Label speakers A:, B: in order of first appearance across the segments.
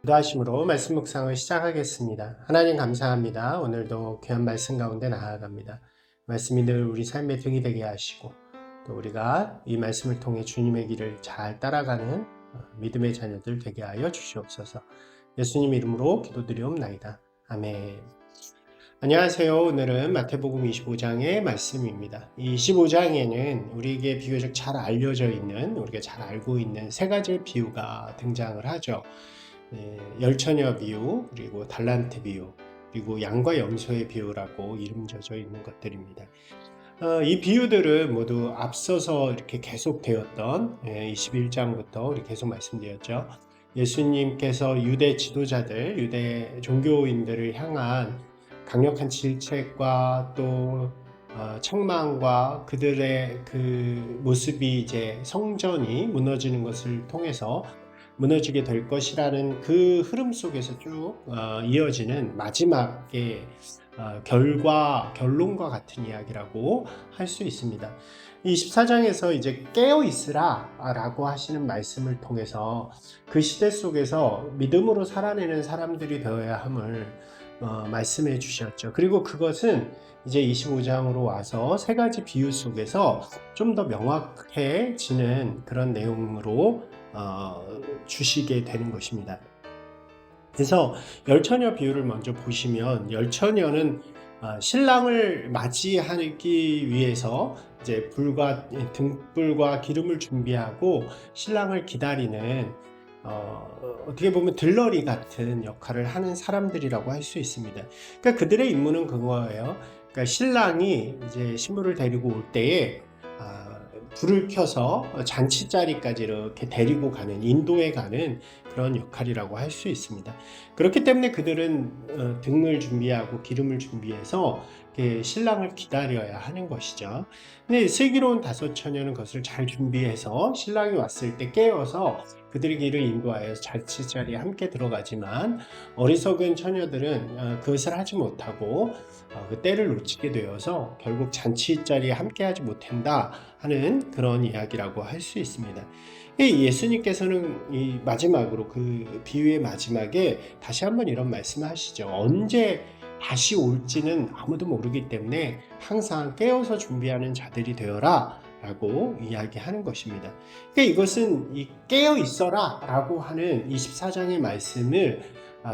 A: 기도하심으로 말씀 묵상을 시작하겠습니다. 하나님 감사합니다. 오늘도 귀한 말씀 가운데 나아갑니다. 말씀이 늘 우리 삶의 등이 되게 하시고 또 우리가 이 말씀을 통해 주님의 길을 잘 따라가는 믿음의 자녀들 되게 하여 주시옵소서. 예수님 이름으로 기도드리옵나이다. 아멘. 안녕하세요. 오늘은 마태복음 25장의 말씀입니다. 이 25장에는 우리에게 비교적 잘 알려져 있는, 우리가 잘 알고 있는 세 가지의 비유가 등장을 하죠. 열처녀 비유, 그리고 달란트 비유, 그리고 양과 염소의 비유라고 이름 져져 있는 것들입니다. 이 비유들은 모두 앞서서 이렇게 계속되었던 21장부터 우리 계속 말씀드렸죠. 예수님께서 유대 지도자들, 유대 종교인들을 향한 강력한 질책과 또 책망과 그들의 그 모습이 이제 성전이 무너지는 것을 통해서 무너지게 될 것이라는 그 흐름 속에서 쭉 이어지는 마지막의 결론과 같은 이야기라고 할 수 있습니다. 이 14장에서 이제 깨어 있으라 라고 하시는 말씀을 통해서 그 시대 속에서 믿음으로 살아내는 사람들이 되어야 함을 말씀해 주셨죠. 그리고 그것은 이제 25장으로 와서 세 가지 비유 속에서 좀 더 명확해지는 그런 내용으로 주시게 되는 것입니다. 그래서 열처녀 비유를 먼저 보시면 열처녀는 신랑을 맞이하기 위해서 이제 등불과 기름을 준비하고 신랑을 기다리는 어떻게 보면 들러리 같은 역할을 하는 사람들이라고 할 수 있습니다. 그러니까 그들의 임무는 그거예요. 그러니까 신랑이 이제 신부를 데리고 올 때에 불을 켜서 잔치 자리까지 이렇게 데리고 가는, 인도해 가는 그런 역할이라고 할 수 있습니다. 그렇기 때문에 그들은 등을 준비하고 기름을 준비해서 신랑을 기다려야 하는 것이죠. 근데 슬기로운 다섯 처녀는 그것을 잘 준비해서 신랑이 왔을 때 깨워서 그들의 길을 인도하여 잔치 자리에 함께 들어가지만 어리석은 처녀들은 그것을 하지 못하고 그 때를 놓치게 되어서 결국 잔치 자리에 함께 하지 못한다 하는 그런 이야기라고 할 수 있습니다. 예수님께서는 이 마지막으로 그 비유의 마지막에 다시 한번 이런 말씀을 하시죠. 언제 다시 올지는 아무도 모르기 때문에 항상 깨어서 준비하는 자들이 되어라 라고 이야기하는 것입니다. 그러니까 이것은 이 깨어 있어라 라고 하는 24장의 말씀을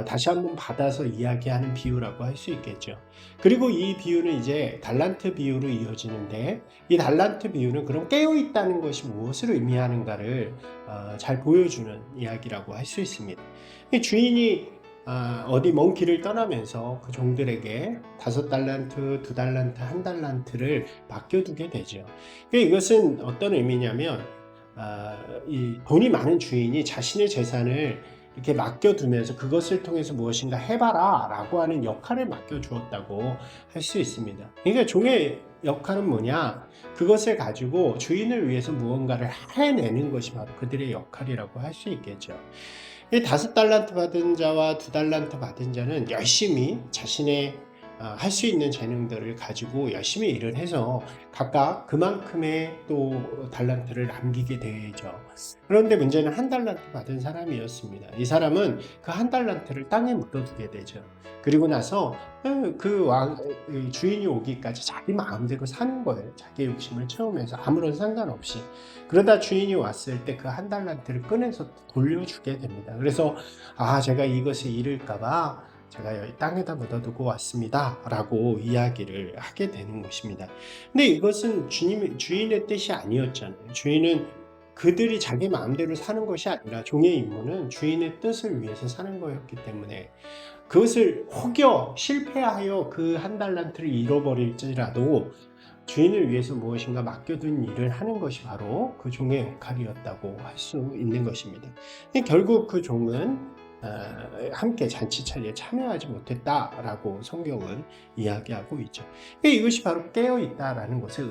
A: 다시 한번 받아서 이야기하는 비유라고 할 수 있겠죠. 그리고 이 비유는 이제 달란트 비유로 이어지는데 이 달란트 비유는 그럼 깨어 있다는 것이 무엇을 의미하는가를 잘 보여주는 이야기라고 할 수 있습니다. 주인이 어디 먼 길을 떠나면서 그 종들에게 5달란트, 2달란트, 1달란트를 맡겨두게 되죠. 이것은 어떤 의미냐면 이 돈이 많은 주인이 자신의 재산을 이렇게 맡겨두면서 그것을 통해서 무엇인가 해봐라 라고 하는 역할을 맡겨주었다고 할 수 있습니다. 그러니까 종의 역할은 뭐냐? 그것을 가지고 주인을 위해서 무언가를 해내는 것이 바로 그들의 역할이라고 할 수 있겠죠. 이 5달란트 받은 자와 2달란트 받은 자는 열심히 자신의 할 수 있는 재능들을 가지고 열심히 일을 해서 각각 그만큼의 또 달란트를 남기게 되죠. 그런데 문제는 1달란트 받은 사람이었습니다. 이 사람은 그 1달란트를 땅에 묻어두게 되죠. 그리고 나서 주인이 오기까지 자기 마음대로 사는 거예요. 자기 욕심을 채우면서 아무런 상관없이. 그러다 주인이 왔을 때 그 1달란트를 꺼내서 돌려주게 됩니다. 그래서 제가 이것을 잃을까봐 제가 여기 땅에다 묻어두고 왔습니다 라고 이야기를 하게 되는 것입니다. 근데 이것은 주인의 뜻이 아니었잖아요. 주인은 그들이 자기 마음대로 사는 것이 아니라 종의 임무는 주인의 뜻을 위해서 사는 거였기 때문에 그것을 혹여 실패하여 그 1달란트를 잃어버릴지라도 주인을 위해서 무엇인가 맡겨둔 일을 하는 것이 바로 그 종의 역할이었다고 할 수 있는 것입니다. 결국 그 종은 함께 잔치 차례에 참여하지 못했다라고 성경은 이야기하고 있죠. 이것이 바로 깨어있다라는 것의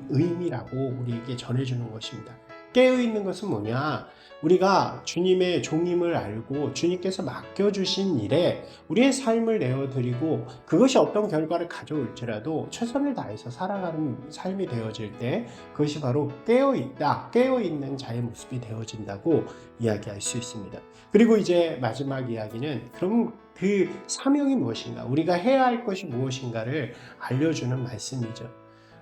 A: 의미라고 우리에게 전해주는 것입니다. 깨어있는 것은 뭐냐? 우리가 주님의 종임을 알고 주님께서 맡겨주신 일에 우리의 삶을 내어드리고 그것이 어떤 결과를 가져올지라도 최선을 다해서 살아가는 삶이 되어질 때 그것이 바로 깨어있다, 깨어있는 자의 모습이 되어진다고 이야기할 수 있습니다. 그리고 이제 마지막 이야기는 그럼 그 사명이 무엇인가, 우리가 해야 할 것이 무엇인가를 알려주는 말씀이죠.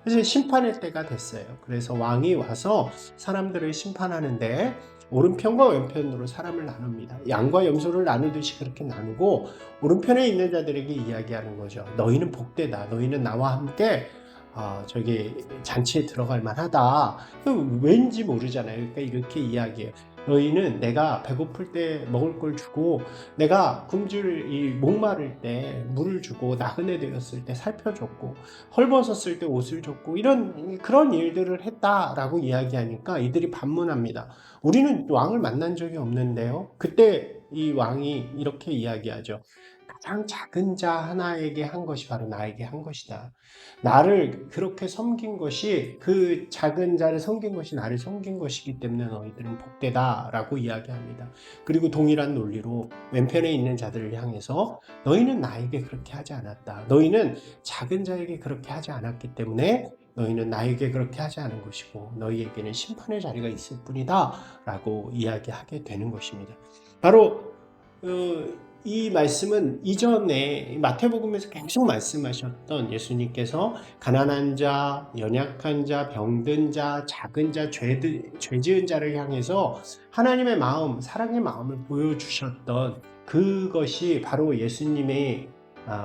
A: 그래서 심판의 때가 됐어요. 그래서 왕이 와서 사람들을 심판하는데 오른편과 왼편으로 사람을 나눕니다. 양과 염소를 나누듯이 그렇게 나누고 오른편에 있는 자들에게 이야기하는 거죠. 너희는 복되다. 너희는 나와 함께 저기 잔치에 들어갈 만하다. 왠지 모르잖아요. 그러니까 이렇게 이야기해요. 너희는 내가 배고플 때 먹을 걸 주고 내가 굶주릴 목마를 때 물을 주고 나그네 되었을 때 살펴줬고 헐벗었을 때 옷을 줬고 이런 그런 일들을 했다라고 이야기하니까 이들이 반문합니다. 우리는 왕을 만난 적이 없는데요. 그때 이 왕이 이렇게 이야기하죠. 가장 작은 자 하나에게 한 것이 바로 나에게 한 것이다. 나를 그렇게 섬긴 것이, 그 작은 자를 섬긴 것이 나를 섬긴 것이기 때문에 너희들은 복되다라고 이야기합니다. 그리고 동일한 논리로 왼편에 있는 자들을 향해서 너희는 나에게 그렇게 하지 않았다. 너희는 작은 자에게 그렇게 하지 않았기 때문에 너희는 나에게 그렇게 하지 않은 것이고 너희에게는 심판의 자리가 있을 뿐이다 라고 이야기하게 되는 것입니다. 바로 이 말씀은 이전에 마태복음에서 계속 말씀하셨던 예수님께서 가난한 자, 연약한 자, 병든 자, 작은 자, 죄 지은 자를 향해서 하나님의 마음, 사랑의 마음을 보여주셨던 그것이 바로 예수님의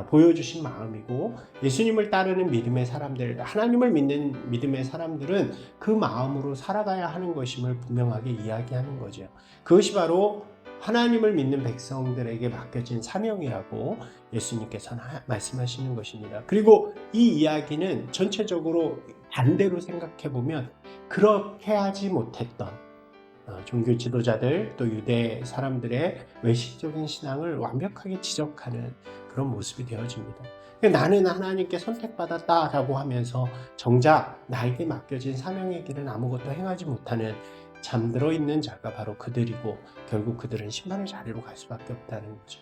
A: 보여주신 마음이고, 예수님을 따르는 믿음의 사람들, 하나님을 믿는 믿음의 사람들은 그 마음으로 살아가야 하는 것임을 분명하게 이야기하는 거죠. 그것이 바로 하나님을 믿는 백성들에게 맡겨진 사명이라고 예수님께서는 말씀하시는 것입니다. 그리고 이 이야기는 전체적으로 반대로 생각해 보면 그렇게 하지 못했던 종교 지도자들 또 유대 사람들의 외식적인 신앙을 완벽하게 지적하는 그런 모습이 되어집니다. 나는 하나님께 선택받았다라고 하면서 정작 나에게 맡겨진 사명의 길은 아무것도 행하지 못하는 잠들어 있는 자가 바로 그들이고 결국 그들은 심판의 자리로 갈 수밖에 없다는 거죠.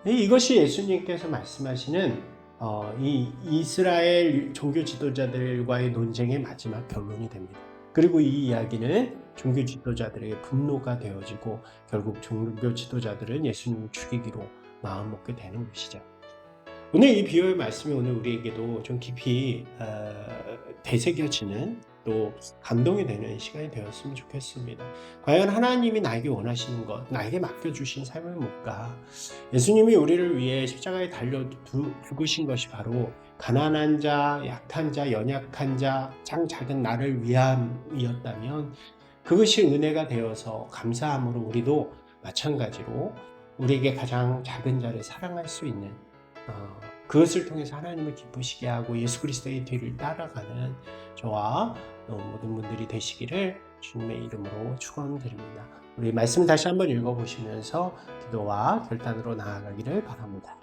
A: 이것이 예수님께서 말씀하시는 이 이스라엘 종교 지도자들과의 논쟁의 마지막 결론이 됩니다. 그리고 이 이야기는 종교 지도자들에게 분노가 되어지고 결국 종교 지도자들은 예수님을 죽이기로 마음먹게 되는 것이죠. 오늘 이 비유의 말씀이 오늘 우리에게도 좀 깊이 되새겨지는 또 감동이 되는 시간이 되었으면 좋겠습니다. 과연 하나님이 나에게 원하시는 것, 나에게 맡겨주신 삶을 묵까? 예수님이 우리를 위해 십자가에 달려 죽으신 것이 바로 가난한 자, 약한 자, 연약한 자, 작은 나를 위함이었다면 그것이 은혜가 되어서 감사함으로 우리도 마찬가지로 우리에게 가장 작은 자를 사랑할 수 있는 그것을 통해서 하나님을 기쁘시게 하고 예수 그리스도의 뒤를 따라가는 저와 모든 분들이 되시기를 주님의 이름으로 축원드립니다. 우리 말씀 다시 한번 읽어보시면서 기도와 결단으로 나아가기를 바랍니다.